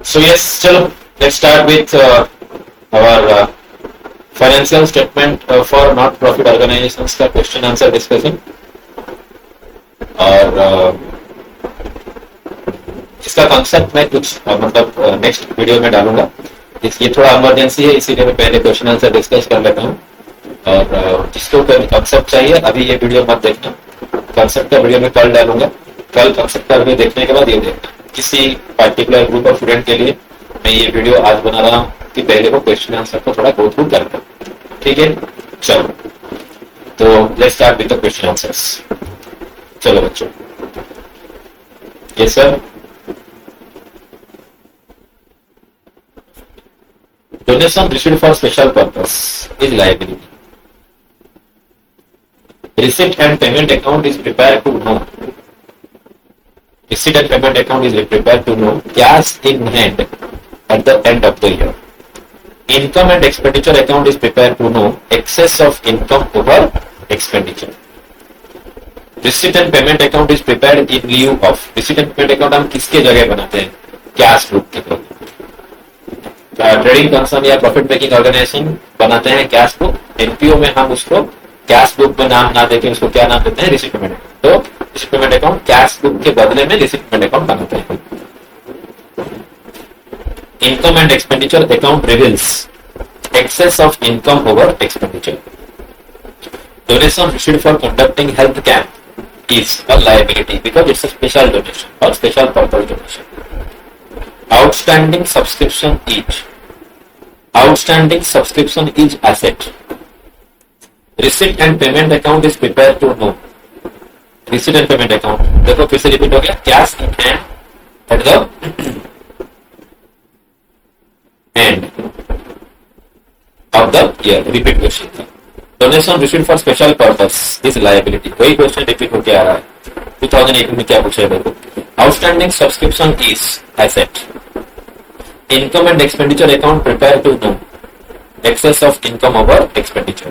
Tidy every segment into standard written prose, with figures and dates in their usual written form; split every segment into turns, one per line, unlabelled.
So yes, still let's start with our financial statement for not profit organizations का question answer discussion और इसका concept मैं कुछ मतलब नेक्स्ट वीडियो में डालूंगा। ये थोड़ा इमरजेंसी है, इसीलिए मैं पहले क्वेश्चन आंसर डिस्कस कर लेता हूँ। और जिसको कॉन्सेप्ट चाहिए अभी ये वीडियो मत देखना, कॉन्सेप्ट का वीडियो मैं कल डालूंगा। कल कॉन्सेप्ट का वीडियो देखने के बाद ये देखना। किसी पार्टिकुलर ग्रुप ऑफ स्टूडेंट के लिए मैं ये वीडियो आज बना रहा हूँ कि पहले वो क्वेश्चन आंसर को थोड़ा गो थ्रू करता। ठीक है, चलो तो let's start with the question answers. चलो बच्चों, ये sir donation received for special purpose is liability. Receipt and payment account is prepared to know. Receipt and payment account is prepared to know cash in hand at the end of the year. Income and expenditure account is prepared to know excess of income over expenditure. Receipt and payment account is prepared in lieu of. Receipt and payment account हम किसके जगह बनाते हैं? Cash book के लिए। Trading concern या profit making organisation बनाते हैं कैश बुक। एनपीओ में हम उसको कैश बुक में नाम ना देके उसको क्या नाम देते हैं? Receipt payment. तो receipt payment account cash book के बदले में रिसीट पेमेंट अकाउंट बनाते हैं। Income and expenditure account reveals excess of income over expenditure. Donation received for conducting health camp is a liability because it's a special donation और special purpose donation. Outstanding subscription is asset. Receipt and payment account is prepared to know. Receipt and payment account देखो फिर से repeat हो गया। Cash in hand at the end of the year. Repeat question था। Donation received for special purpose is liability. वही question repeat होके आ रहा है। 2018 में क्या पूछा है देखो। Outstanding subscription is asset. Income and expenditure account prepared to know excess of income over expenditure.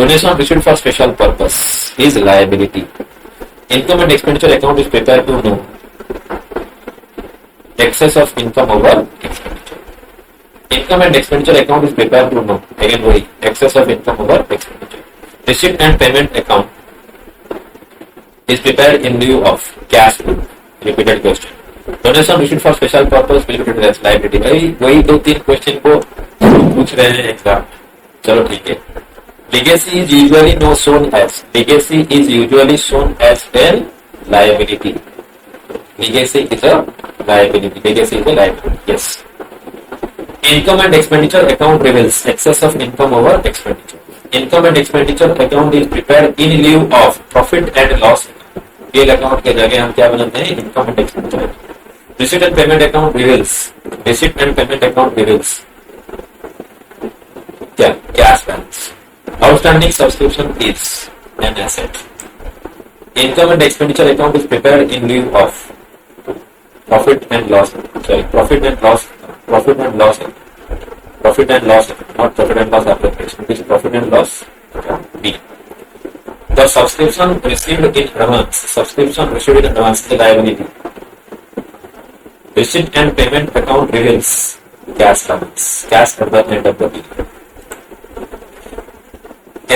Donation received for special purpose is liability. Income and expenditure account is prepared to know excess of income over expenditure. Income and expenditure account is prepared to know again why excess of income over expenditure. Receipt and payment account is prepared in lieu of cash book. Repeated question. Donation received for special purpose will be treated as liability. वही दो तीन question को पूछ रहे हैं exam. चलो ठीक है। Legacy is usually no shown as. Legacy is usually shown as an liability. Legacy is a liability. Legacy is a liability. Yes. Income and expenditure account reveals excess of income over expenditure. Income and expenditure account is prepared in lieu of profit and loss. PL account के जगह हम क्या बनाते हैं? Income and expenditure. Receipt and payment account reveals. Receipt and payment account reveals. क्या? Cash balance. Outstanding subscription is an asset. Income and expenditure account is prepared in lieu of profit and loss. Sorry, profit and loss. Profit and loss. Profit and loss. Not profit and loss application. It is profit and loss. B. The subscription received in advance. Subscription received in advance is a liability. Receipt and payment account reveals cash balance. Cash at the end of the year.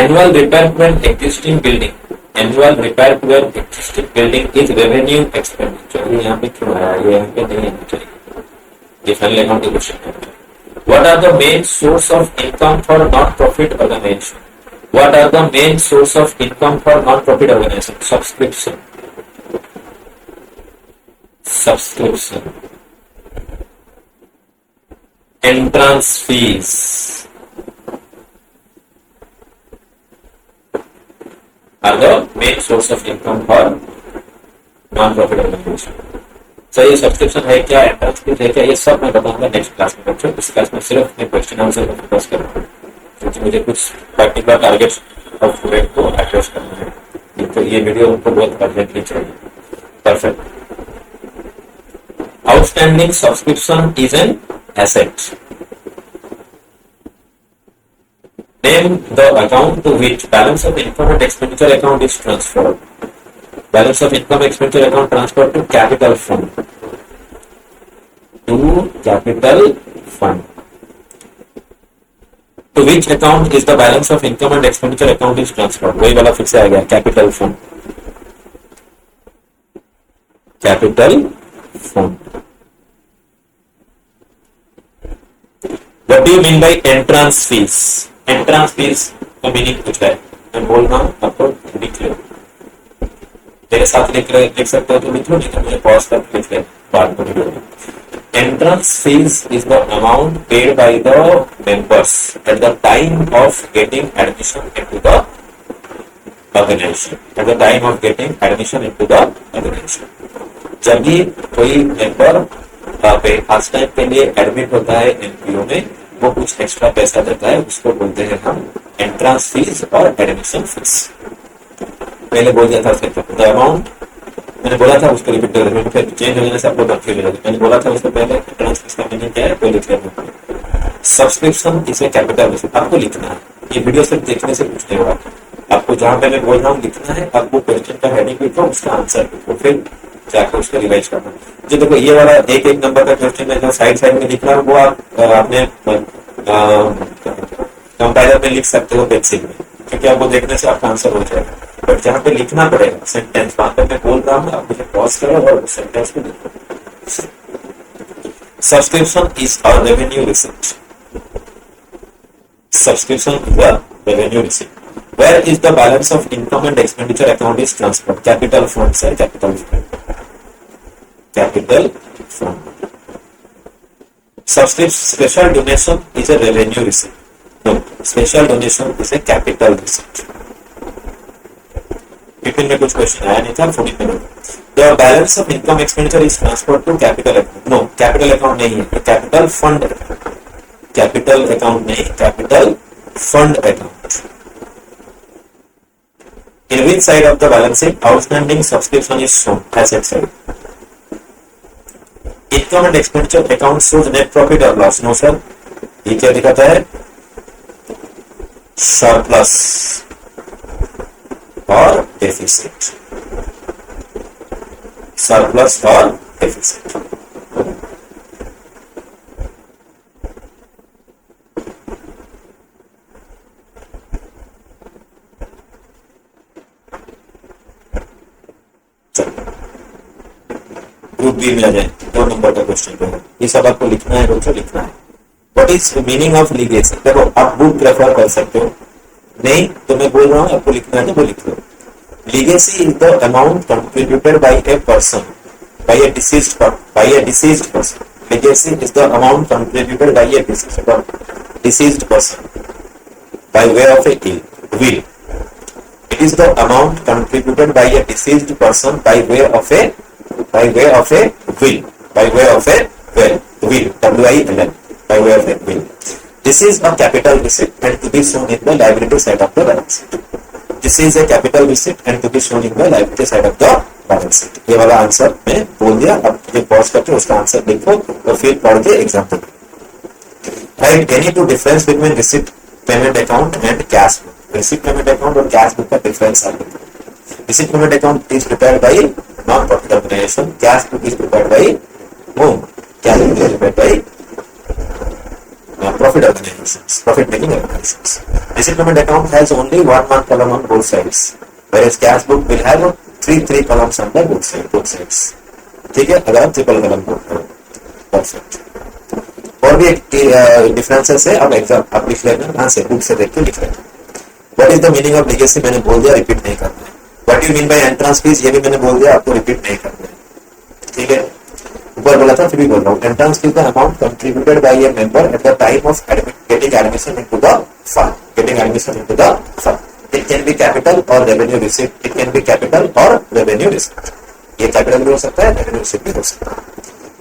Annual repairment existing building. Annual repairment existing building is revenue expenditure. ये यहाँ पे क्यों आया? ये यहाँ पे नहीं आना चाहिए। ये फाइनल अकाउंट की क्वेश्चन है। What are the main source of income for non-profit organization? What are the main source of income for non-profit organization? Subscription. Entrance fees are the main source of income for non-profit organization. Sir ये subscription है क्या, entrance fees है क्या, ये सब मैं बताऊंगा next class में बच्चों। इस क्लास में सिर्फ मैं क्वेश्चन आंसर पर फोकस कर रहा हूँ क्योंकि मुझे कुछ पर्टिकुलर टारगेट्स ऑफ स्टूडेंट को एड्रेस करना है। तो ये वीडियो उनको बहुत अर्जेंटली चाहिए। Perfect. Outstanding subscription is an asset. Name the account to which balance of income and expenditure account is transferred. Balance of income expenditure account transferred to capital fund. To capital fund. To which account is the balance of income and expenditure account is transferred? वही वाला फिर से आ गया, capital fund. Capital fund. What do you mean by entrance fees? Entrance fees का meaning कुछ है, मैं बोल रहा हूँ आपको लिख लो, मेरे साथ लिख सकते हो तो लिख लो, नहीं तो मुझे पॉज करके लिख ले बाद में लिख लो. Entrance fees is the amount paid by the members at the time of getting admission into the organization. At the time of getting admission into the organization. जब भी कोई मेंबर फर्स्ट टाइम के लिए एडमिट होता है NPO में, वो कुछ एक्स्ट्रा पैसा देता है, उसको बोलते हैं हम एंट्रेंस फीस और एडमिशन फीस. पहले बोल दिया था द अमाउंट, मैंने बोला था उसको रिपीट कर देना, फिर चेंज हो जाने से आपको कंफ्यूज हो जाएगा. मैंने बोला था उसको पहले एंट्रेंस फीस का मीनिंग क्या है वो लिख लेना. सब्सक्रिप्शन इसे कैपिटल रिसिप्ट आपको लिखना है. ये वीडियो सिर्फ देखने से कुछ नहीं होगा, आपको जहां पे मैं बोल रहा हूँ लिखना है. आपको क्वेश्चन का हेडिंग लिखो, उसका आंसर लिखो, फिर जाकर उसको रिवाइज करना. जो देखो ये वाला एक एक नंबर का क्वेश्चन है जो साइड साइड में लिख रहा है, वो आप अपने कंपाइलर में लिख सकते हो पेंसिल में, क्योंकि आपको देखने से आपका आंसर हो जाएगा. बट जहाँ पे लिखना पड़ेगा सेंटेंस, वहां पर मैं बोल रहा हूँ, आप मुझे पॉज करो और उस सेंटेंस को लिखो. Subscription is a revenue receipt. Subscription is a revenue receipt. Where is the balance of income and expenditure account is transferred? Capital fund, sir. Capital fund. Capital fund. Subscription special donation is a revenue receipt. No, special donation is a capital receipt. 15 में कुछ question आया नहीं था, 14 में. The balance of income expenditure is transferred to capital account. No, capital account नहीं है, capital fund. Capital account नहीं, capital fund account. In which side of the balance sheet outstanding subscription is shown? Asset side. Income and expenditure account shows net profit और loss. No sir, ये क्या दिखाता है? Surplus और deficit. Surplus और deficit. Group B में आ जाए, 2 number का क्वेश्चन पे है. ये सब आपको लिखना है, रोज लिखना है. What is meaning of legacy? देखो आप बुक प्रेफर कर सकते हो, नहीं तो मैं बोल रहा हूँ आपको लिखना है तो वो लिख लो. Legacy is the amount contributed by a person by a deceased person. Legacy is the amount contributed by a deceased person by way of a will. It is the amount contributed by a deceased person by way of a will. By way of a will. W-I-L-L. By way of a will. This is a capital receipt and to be shown in the liability side of the balance sheet. This is a capital receipt and to be shown in the liability side of the balance sheet. ये वाला answer मैं बोल दिया. अब ये pause करके उसका answer लिखो और फिर पढ़ के example. Write any two difference between receipt payment account and cash book. Receipt payment account और cash book का difference है. Receipt payment account is prepared by non-profit organization. Cash book is prepared by whom? Cash book is prepared by profit organizations, profit-making organizations. Receipt payment account has only one column on both sides, whereas cash book will have three columns on the both sides. ठीक है, अगर आप triple कलम बोलते हो. Perfect. और भी एक डिफरेंसेस है, अब एग्जाम आप लिख लेना, कहाँ से बुक से देख के लिख लेना. What is the meaning of legacy? मैंने बोल दिया, रिपीट नहीं करना है. What you mean bye entrance fees? ये भी मैंने बोल दिया, आपको रिपीट नहीं करना है. ठीक है, ऊपर बोला था फिर भी बोल रहा हूँ. Entrance fees the amount contributed by a member at the time of getting admission into the fund. Getting admission into the fund. It can be capital or revenue receipt. It can be capital or revenue receipt. ये capital भी हो सकता है, revenue receipt भी हो सकता है.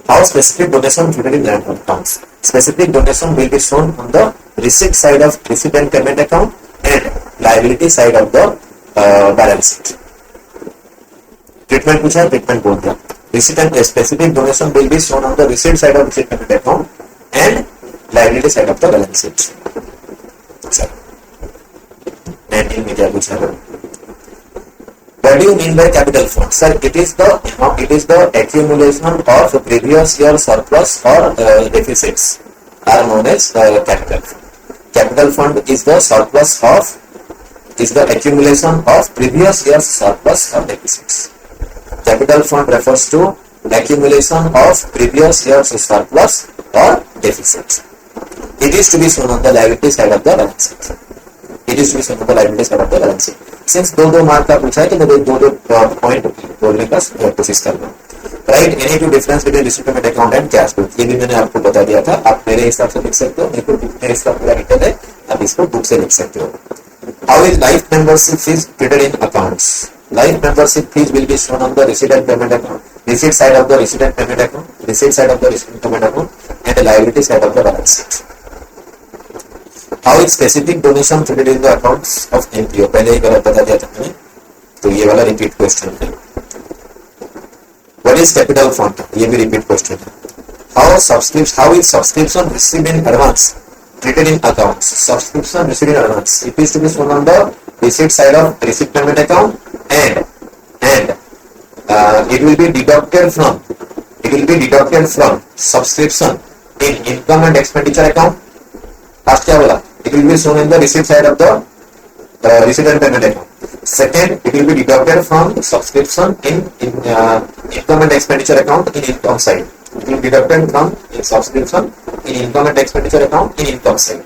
How specific donation usually land on accounts? Specific donation will be shown on the receipt side of receipt and payment account and liability side of the balance sheet. Treatment पूछा है, treatment बोल दिया. Receipt and specific donation will be shown on the receipt side of receipt payment account and liability side of the balance sheet. चलो 19 में क्या पूछा है? What
What do you mean by capital fund? Sir, it is the accumulation of previous year surplus or deficits are known as capital fund. Capital fund is the accumulation of previous year's surplus or deficits. Capital fund refers to accumulation of previous year's surplus or deficits. It is to be shown on the liability side of the balance sheet. It is to be shown on the liability side of the balance sheet. Since दो mark का पूछा है कि मुझे दो point बोलने का कोशिश करना. Right, any two difference between receipt payment account and cash book, ये भी मैंने आपको बता दिया था. आप मेरे हिसाब से लिख सकते हो, मेरे इसका पूरा डिटेल है, आप इसको बुक से लिख सकते हो. How is life membership fees treated in accounts? Life membership fees will be shown on the receipt and payment account, receipt side of the receipt and payment account, receipt side of the receipt and payment account, and the liability side of the balance sheet. How is specific donation treated in the accounts of NPO? पहले ही गलत बता दिया था मैंने, तो ये वाला repeat question है. What is capital fund? ये भी रिपीट क्वेश्चन है. How is subscription received in advance treated in accounts? Subscription received in advance, it is to be shown on the receipt side of receipt payment account, and it will be deducted from subscription in income and expenditure account. First क्या बोला? It will be shown in the receipt side of the receipt and payment account. Second, it will be deducted from subscription in income and expenditure account in income side. It will be deducted from subscription in income and expenditure account in income side.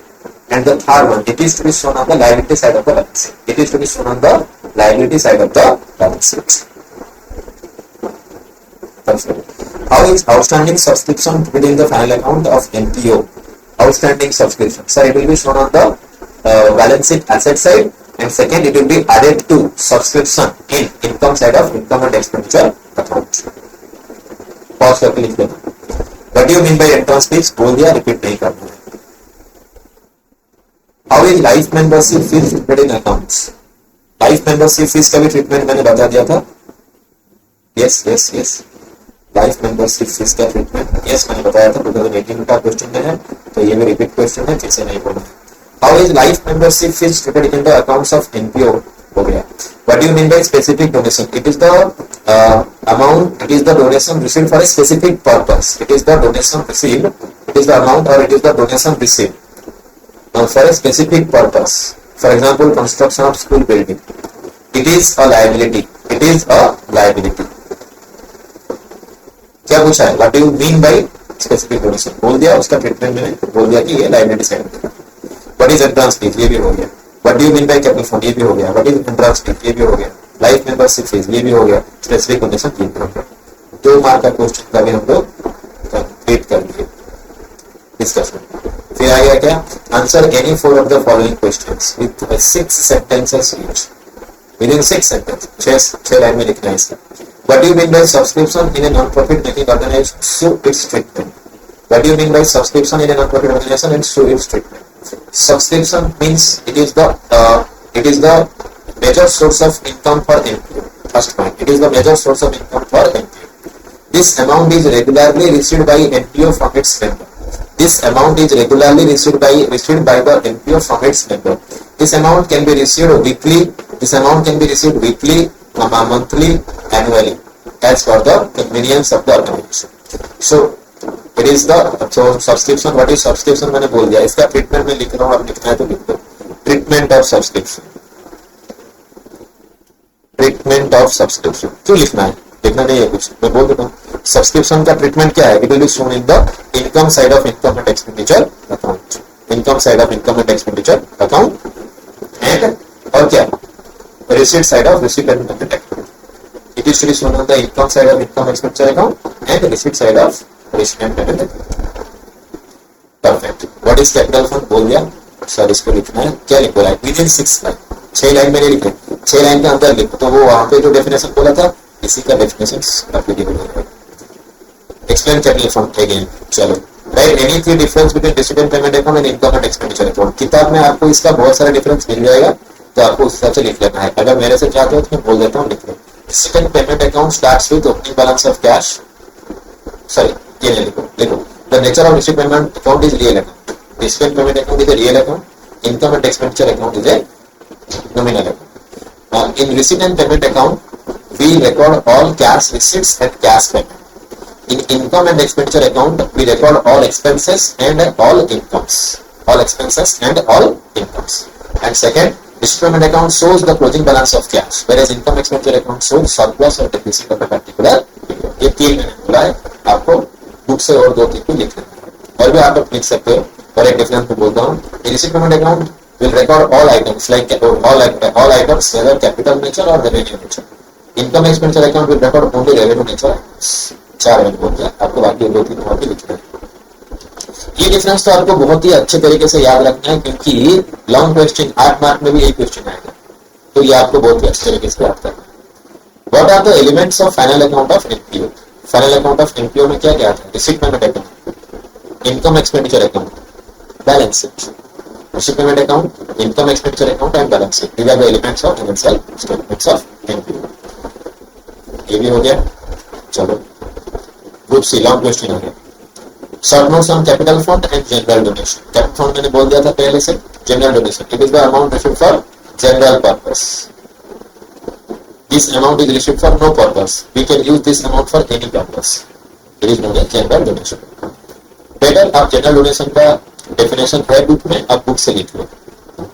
And the third one, it is to be shown on the liability side of the balance sheet. It is to be shown on the liability side of the balance sheet. How is outstanding subscription within the final account of NPO? Outstanding subscription, so it will be shown on the balance sheet asset side, and second, it will be added to subscription in income side of income and expenditure account. Pause करके लिख लेना. What do you mean by entrance fees? बोल दिया, repeat नहीं करना है. How is life membership fees treated in accounts? Life membership fees का भी ट्रीटमेंट मैंने बता दिया था. Yes. लाइफ मेंबरशिप फीस का ट्रीटमेंट मैंने बताया था, 2018 का क्वेश्चन में है, तो ये भी रिपीट क्वेश्चन है, फिर से नहीं बोलना. How is life membership fees treated in the accounts of NPO? हो गया. What do you mean by specific donation? It is the amount, it is the donation received for a specific purpose. It is the donation received, it is the amount or it is the donation received for a specific purpose. For example, construction of school building, it is a liability. क्या पूछा है? What do you mean by specific donation? बोल दिया, उसका treatment मैंने बोल दिया कि ये लायबिलिटी साइड है. What is advance fees? ये भी हो गया. What do you mean by capital fund? ये भी हो गया. What is advance fees? ये भी हो गया. लाइफ मेंबरशिप फीस, ये भी हो गया. स्पेसिफिक डोनेशन, ये भी हो गया. 2 मार्क का क्वेश्चन का भी हम लोग कंप्लीट कर लिए डिस्कशन. फिर आ गया क्या? Answer any 4 of the following questions with 6 sentences each. Within 6 sentence, 6 line में लिखना है इसका. What do you mean by subscription in a non-profit making organization? Show its treatment. What do you mean by subscription in a non-profit organization and show its treatment? Subscription means it is the major source of income for NPO. First point, it is the major source of income for NPO. This amount is regularly received by NPO from its member. This amount is regularly received by the NPO from its member. This amount can be received weekly. This amount can be received weekly, monthly, annually, as per the convenience of the organization. So it is the subscription. What is subscription? मैंने बोल दिया. इसका treatment में लिख रहा हूँ, आप लिखना है तो लिख दो. Treatment of subscription. Treatment of subscription क्यों लिखना है? लिखना नहीं है कुछ, मैं बोल देता हूँ. सब्सक्रिप्शन का ट्रीटमेंट क्या है? It will be shown in the income side of income and expenditure account. Income side of income and expenditure account, and और क्या? receipt side of receipt and payment account. It is to be shown on the income side of income expenditure account and the receipt side of receipt and payment account. Perfect. What is capital fund? बोल दिया. Sir इसको लिखना है. क्या लिख रहा है? Within 6 line. 6 line में नहीं लिखे, 6 लाइन के अंदर लिखो. तो वो वहां पे जो डेफिनेशन बोला था, इसी का डेफिनेशन एप्लीकेबल होगा. Explain capital fund again. चलो. Right, any three difference between receipt and payment account and income and expenditure account. किताब में आपको इसका बहुत सारा डिफरेंस मिल जाएगा, तो आपको उस हिसाब से लिख लेना है. अगर मेरे से चाहते हो तो मैं बोल देता हूँ, लिख लो. Receipt and payment account starts with opening balance of cash. Sorry, ये नहीं लिखो. The nature of receipt payment account is real account. Receipt and payment account is a real account. Income and expenditure account is a nominal account. In receipt and payment account, we record all cash receipts and cash payment. In income and expenditure account, we record all expenses and all incomes. All expenses and all incomes. And second, distribution account shows the closing balance of cash, whereas income expenditure account shows surplus or deficit of a particular period. ये तीन मैंने बोला है, आपको book से और दो तीन को लिख लेना है, और भी आप लिख सकते हो। और एक डिफरेंस को बोलता हूँ, receipt payment account will record all items like all items whether capital nature or revenue nature. Income expenditure account will record only revenue nature. चार मैंने बोल दिया, आपको बाकी दो तीन और भी लिखना है। ये डिफरेंस तो आपको बहुत ही अच्छे तरीके से याद रखना है, क्योंकि लॉन्ग क्वेश्चन 8 मार्क में भी यही क्वेश्चन आएगा, तो ये आपको बहुत ही अच्छे तरीके से याद करना है। What are the elements of final account of NPO? Final account of NPO में क्या क्या था? Receipt payment account, income expenditure account, balance sheet. Receipt payment account, income expenditure account and balance sheet. These are the elements of financial statements of NPO. ये भी हो गया। चलो group C long question आ गया। Short notes on capital fund and general donation. Capital fund मैंने बोल दिया था पहले से। General donation, it is the amount received for general purpose. This amount is received for no purpose, we can use this amount for any purpose, it is known as general donation. Better आप general donation का definition है book में, आप book से लिख लो।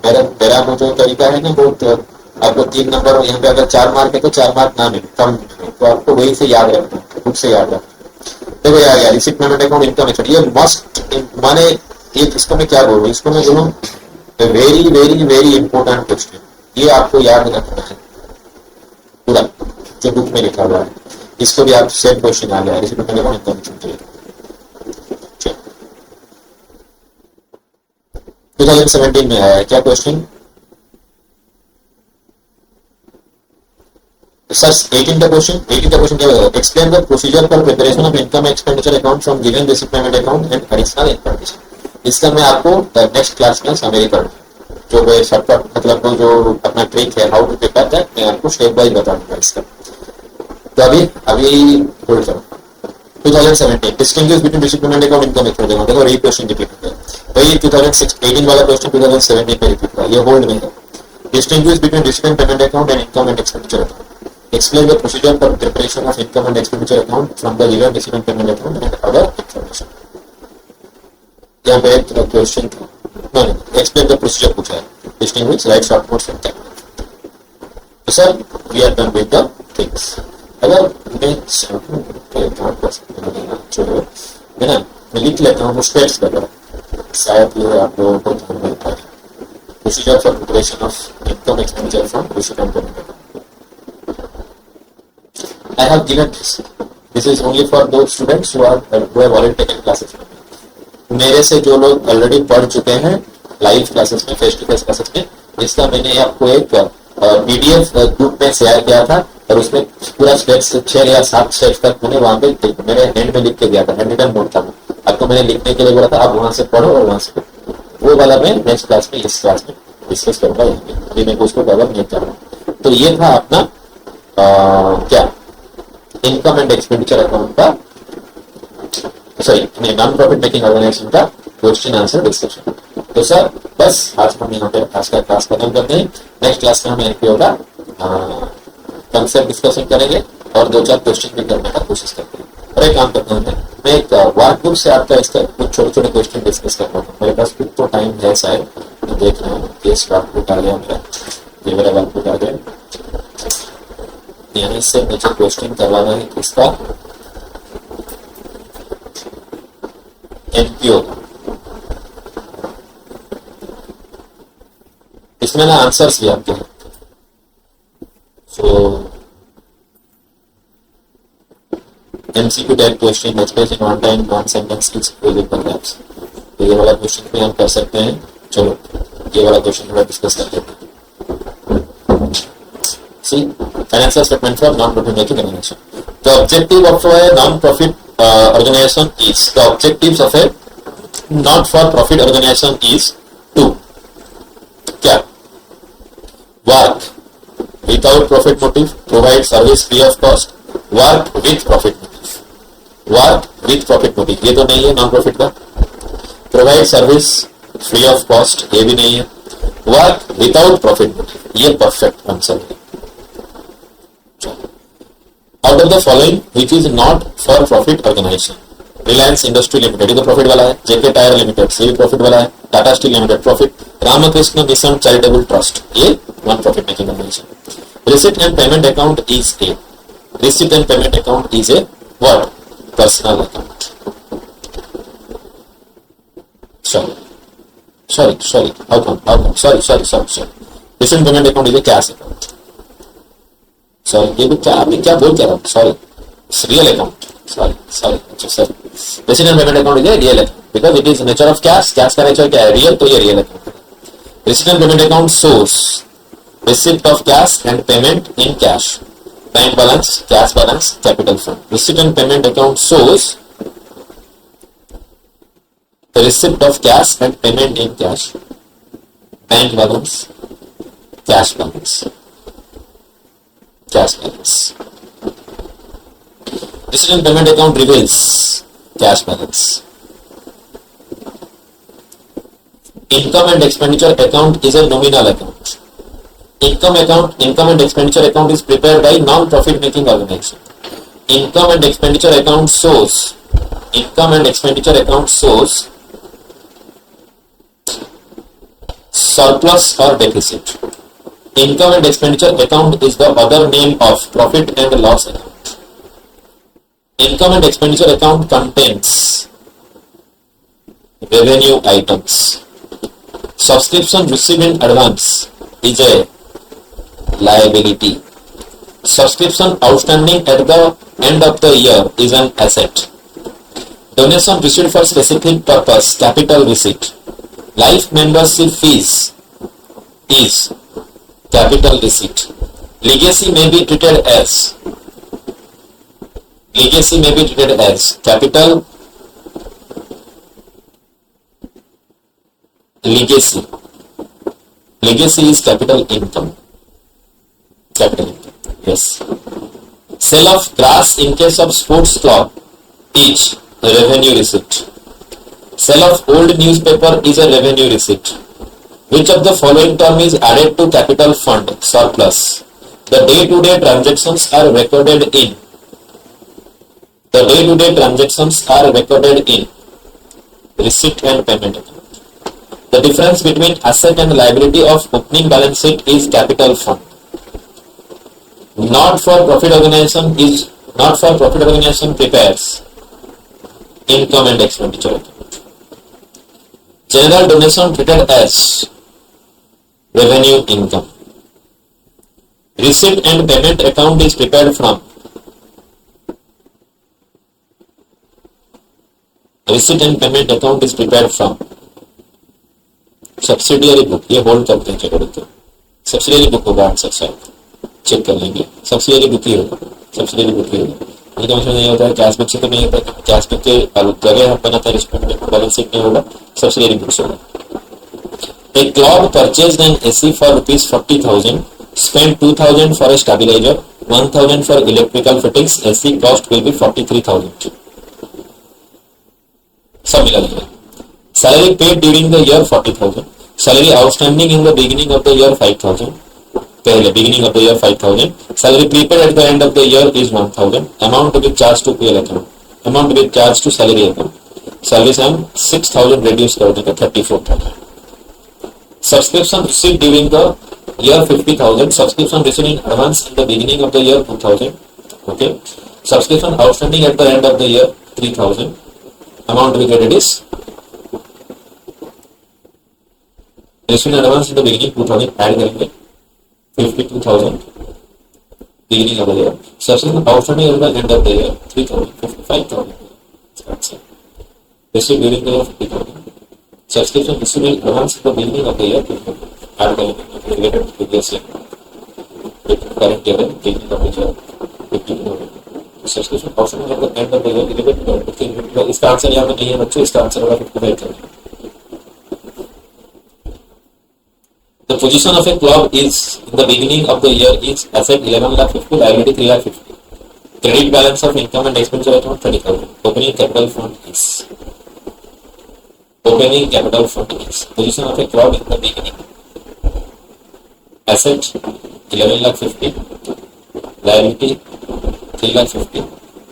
मेरा वो जो तरीका है ना, बहुत आपको 3 नंबर, यहाँ पे अगर 4 मार्क है तो 4 मार्क ना मिले, कम मिले, तो आपको वही से याद रखना है, बुक से याद रखना। देखो यार, receipt payment account, income expense, ये मस्ट माने ये, इसको मैं क्या बोलूँ, इसको मैं बोलूँ very very very important question. ये आपको याद रखना है पूरा जो बुक में लिखा हुआ है। इसको भी आप सेम क्वेश्चन आ गया, receipt payment account, income expense. 2017 में आया है क्या क्वेश्चन सर? 18 क्वेश्चन क्या होगा? Explain the procedure for preparation of income expenditure account from given receipt payment account and additional information. इसका मैं आपको नेक्स्ट क्लास में समरी करूंगा, जो वे शॉर्टकट मतलब जो अपना ट्रिक है, हाउ टू प्रिपेयर दैट, मैं आपको स्टेप बाय बता दूंगा इसका। तो अभी होल्ड करो। 2017 distinguish between receipt payment account, income expenditure account. देखो री क्वेश्चन रिपीट हो गया, वही 2018 वाला क्वेश्चन 2017 में रिपीट हुआ, ये होल्ड में है। Distinguish between receipt payment account and income and expenditure account. Explain the procedure for preparation of income and expenditure account from the given receipt and payment account and other information. यहाँ पे एक question था, explain the procedure पूछा है। Distinguish, write short notes from that. तो sir we are done with the things. अगर मैं लिख लेता हूँ स्टेप्स वगैरह, शायद ये आप लोगों को ध्यान में आता है। Procedure for preparation of income expenditure from receipt and payment account. I have given this. This is only for those students who have already taken classes. मेरे से जो लोग ऑलरेडी पढ़ चुके हैं लाइव क्लासेस में, फेस टू फेस क्लासेस में, इसका मैंने आपको एक पीडीएफ ग्रुप में शेयर किया था, और उसमें पूरा स्टेप्स 6 या 7 स्टेप्स तक मैंने वहां पे मेरे हैंड में लिख के दिया था, हैंड रिटन नोट था। आपको मैंने लिखने के लिए बोला था, आप वहां से पढ़ो और वहां से वो वाला मैं नेक्स्ट क्लास में, इस क्लास में डिस्कस करूंगा। अभी मैं उसको कवर नहीं कर रहा। तो ये था अपना क्या इनकम एंड एक्सपेंडिचर अकाउंट का, sorry non profit making organization का क्वेश्चन आंसर डिस्कशन। तो सर बस आज हम यहाँ पे आज का क्लास खत्म करते हैं। नेक्स्ट क्लास में हम एनपीओ का कंसेप्ट डिस्कशन करेंगे और 2-4 क्वेश्चन भी करने का कोशिश करते हैं। और एक काम करता हूँ, मैं एक वर्कबुक से आपका इसका कुछ छोटे छोटे क्वेश्चन डिस्कस करता हूँ। मेरे पास कुछ तो टाइम है शायद, मैं देख रहा हूँ। केस वर्कबुक आ गया मेरा, ये मेरा वर्कबुक आ गया। यहाँ से मुझे क्वेश्चन करवाना है किसका, एनपीओ। इसमें ना आंसर्स भी आते हैं। So MCQ type question, express in one time one sentence it's project labs. तो ये वाला क्वेश्चन भी हम कर सकते हैं। चलो ये वाला क्वेश्चन थोड़ा डिस्कस कर लेते हैं। See, financial statement for non-profit making organization. The objective of a non-profit organization is, the objectives of a not-for-profit organization is to क्या? Work without profit motive, provide service free of cost, work with profit motive. Work with profit motive ये तो नहीं है non-profit का. Provide service free of cost ये भी नहीं है. Work without profit motive ये perfect आंसर है.
Out of the following which is not for profit organization? Reliance Industry Limited, ये तो प्रॉफिट वाला है. जेके टायर लिमिटेड, ये भी प्रॉफिट वाला है. Tata steel limited profit. Ramakrishna mission charitable trust, ये non profit making organisation. Receipt and payment account is a, receipt and payment account is a what? Personal account. Sorry. How come? Sorry. Receipt and payment account is a cash account. Sorry, ये भी क्या अभी क्या बोल क्या रहा हूँ? Sorry, it's real account. Sorry. Receipt and payment account is a real account because it is nature of cash. Cash का nature क्या है? Real, तो ये real account. Receipt and payment account shows receipt of cash and payment in cash. Bank balance, cash balance, capital fund. Receipt and payment account shows the receipt of cash and payment in cash, bank balance, cash balance. Receipt and payment account reveals cash balance. Income and expenditure account is a nominal account. Income and expenditure account is prepared by non-profit making organization. Income and expenditure account shows surplus or deficit. Income and expenditure account is the other name of profit and loss account. Income and expenditure account contains revenue items. Subscription received in advance is a liability. Subscription outstanding at the end of the year is an asset. Donation received for specific purpose, capital receipt. Life membership fees is capital receipt. Legacy may be treated as capital legacy. Legacy is capital income. Yes. Sale of grass in case of sports club is a revenue receipt. Sale of old newspaper is a revenue receipt. Which of the following term is added to capital fund surplus? The day-to-day transactions are recorded in. Receipt and payment account. The difference between asset and liability of opening balance sheet is capital fund. Not for profit organization prepares income and expenditure account. General donation treated as revenue income. Receipt and payment account is prepared from subsidiary book. ये hold करते हैं, चलो देखते हैं. Subsidiary book होगा answer, शायद check कर लेंगे. सब्सिडियरी बुक ही होगा. नहीं समझ में नहीं होता है, कैश बुक से तो नहीं होता. कैश बुक के जगह हम बनाते हैं रिस्पेक्ट में, बैलेंस शीट नहीं होगा, सब्सिडियरी बुक से होगा. A club purchased an AC for ₹40,000, spent 2,000 for a stabilizer, 1,000 for electrical fittings. AC cost will be 43,000. सब मिला लिया. Salary paid during the year 40,000. Salary outstanding in the beginning of the year 5,000. पहले beginning of the year 5,000. Salary prepaid at the end of the year is 1,000. Amount to be charged to PL account. Amount to be charged to salary account. Salary से हम 6,000 reduce कर देंगे 34,000. Subscription received during the year 50,000. Subscription received in advance in the beginning of the year 2,000. Okay. Subscription outstanding at the end of the year 3,000. Amount to be credited is received in advance in the beginning 2,000. Add करेंगे 52,000 beginning of the year. Subscription outstanding at the end of the year 3,000. 55,000. Received during the year 50,000. Subscription received in advance at the beginning of the year 2,000. Add करेंगे related to previous year. Current year beginning of the year 50,000. Subscription outstanding at the end of the year 11,000. इसका answer यहाँ पे नहीं है बच्चों, इसका answer होगा 55,000. The position of a club is in the beginning of the year is asset 11,50,000, liability 3,50,000. Credit balance of income and expenditure account 30,000. Opening capital fund is position of a club in the beginning. Asset 11,50,000, liability 3,50,000.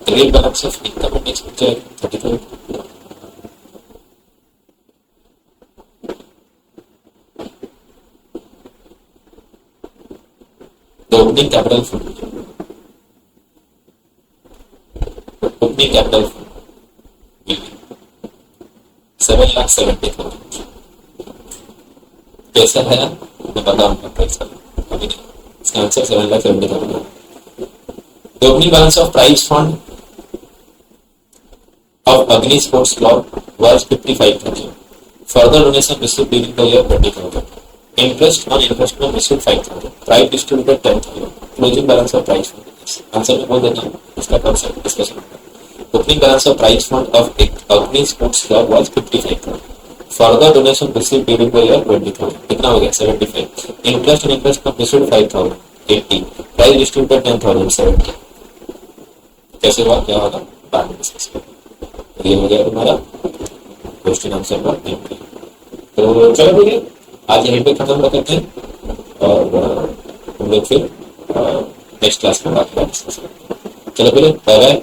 Trade balance of income and expenditure 35. The opening capital fund. Opening capital fund will be 7,70,000. कैसा है मैं बताऊंगा पैसा अभी नहीं. इसका answer 7,70,000. The opening balance of prize fund of Agni Sports Club was 55,000. Further donation received during the year 20,000. Interest on investment received 5,000. Prize distributed 10,000. Closing balance of prize fund. Answer में बोल देना इसका concept discussion. Opening balance of prize fund of Agni Sports Club was 55,000. Further donation received during the year 20,000. कितना हो गया 75. Interest on investment received 5,000. 80. Prize distributed 10,000. 70. कैसे हुआ क्या होगा बाद में डिस्कस करेंगे. ये हो गया तुम्हारा क्वेश्चन आंसर का. तो चलो ठीक है आज यहीं पे खत्म करते हैं और हम लोग फिर नेक्स्ट क्लास में बात डिस्कस करेंगे. चलो फिर बाय बाय.